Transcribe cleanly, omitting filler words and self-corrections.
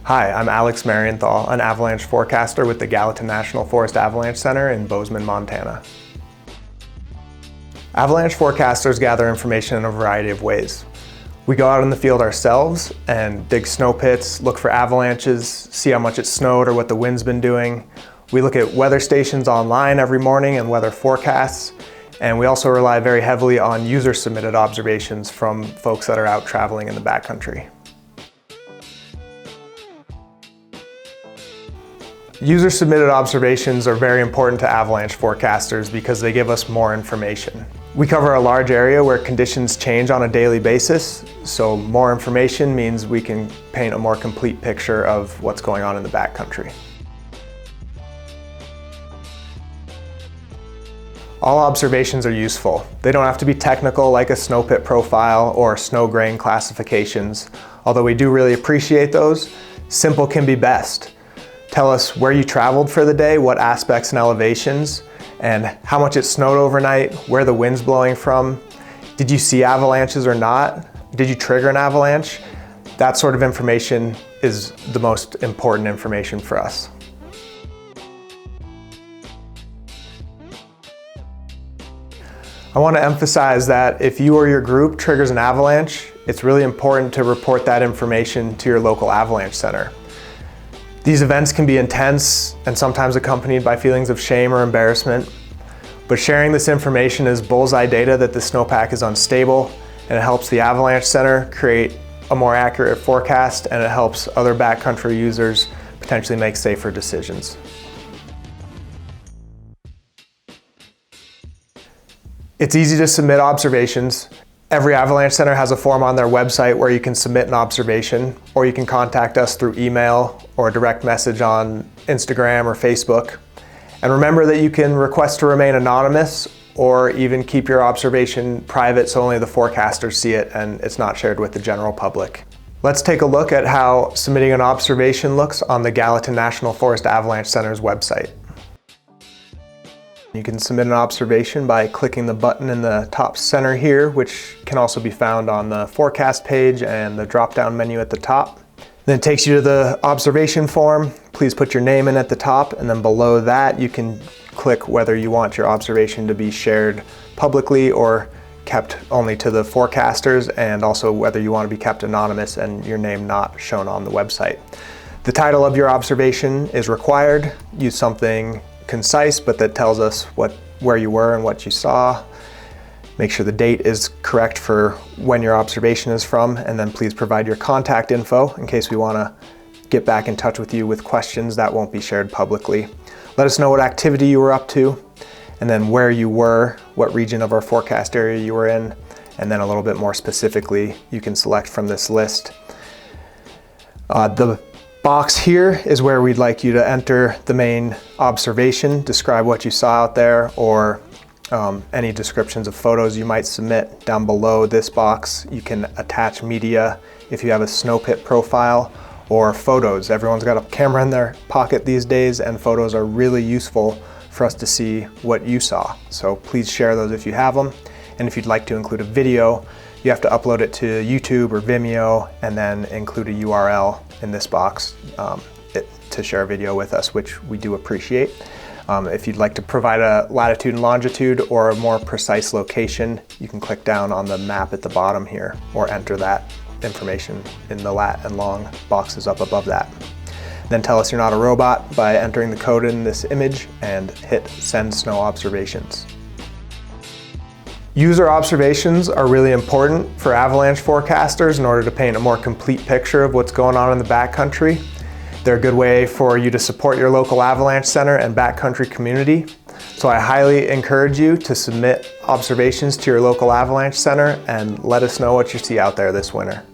Hi, I'm Alex Marienthal, an avalanche forecaster with the Gallatin National Forest Avalanche Center in Bozeman, Montana. Avalanche forecasters gather information in a variety of ways. We go out in the field ourselves and dig snow pits, look for avalanches, see how much it snowed or what the wind's been doing. We look at weather stations online every morning and weather forecasts, and we also rely very heavily on user-submitted observations from folks that are out traveling in the backcountry. User-submitted observations are very important to avalanche forecasters because they give us more information. We cover a large area where conditions change on a daily basis, so more information means we can paint a more complete picture of what's going on in the backcountry. All observations are useful. They don't have to be technical like a snow pit profile or snow grain classifications. Although we do really appreciate those, simple can be best. Tell us where you traveled for the day, what aspects and elevations, and how much it snowed overnight, where the wind's blowing from. Did you see avalanches or not? Did you trigger an avalanche? That sort of information is the most important information for us. I want to emphasize that if you or your group triggers an avalanche, it's really important to report that information to your local avalanche center. These events can be intense and sometimes accompanied by feelings of shame or embarrassment, but sharing this information is bullseye data that the snowpack is unstable, and it helps the avalanche center create a more accurate forecast, and it helps other backcountry users potentially make safer decisions. It's easy to submit observations. Every avalanche center has a form on their website where you can submit an observation, or you can contact us through email or a direct message on Instagram or Facebook. And remember that you can request to remain anonymous or even keep your observation private so only the forecasters see it and it's not shared with the general public. Let's take a look at how submitting an observation looks on the Gallatin National Forest Avalanche Center's website. You can submit an observation by clicking the button in the top center here, which can also be found on the forecast page and the drop-down menu at the top. Then it takes you to the observation form. Please put your name in at the top, and then below that you can click whether you want your observation to be shared publicly or kept only to the forecasters, and also whether you want to be kept anonymous and your name not shown on the website. The title of your observation is required. Use something concise but that tells us where you were and what you saw. Make sure the date is correct for when your observation is from, and then please provide your contact info in case we want to get back in touch with you with questions that won't be shared publicly. Let us know what activity you were up to, and then where you were, what region of our forecast area you were in, and then a little bit more specifically you can select from this list. The box here is where we'd like you to enter the main observation, describe what you saw out there, or any descriptions of photos you might submit. Down below this box you can attach media if you have a snow pit profile, or photos. Everyone's got a camera in their pocket these days, and photos are really useful for us to see what you saw. So please share those if you have them, and if you'd like to include a video, you have to upload it to YouTube or Vimeo and then include a URL in this box to share a video with us, which we do appreciate. If you'd like to provide a latitude and longitude or a more precise location, you can click down on the map at the bottom here or enter that information in the lat and long boxes up above that. Then tell us you're not a robot by entering the code in this image and hit Send Snow Observations. User observations are really important for avalanche forecasters in order to paint a more complete picture of what's going on in the backcountry. They're a good way for you to support your local avalanche center and backcountry community. So I highly encourage you to submit observations to your local avalanche center and let us know what you see out there this winter.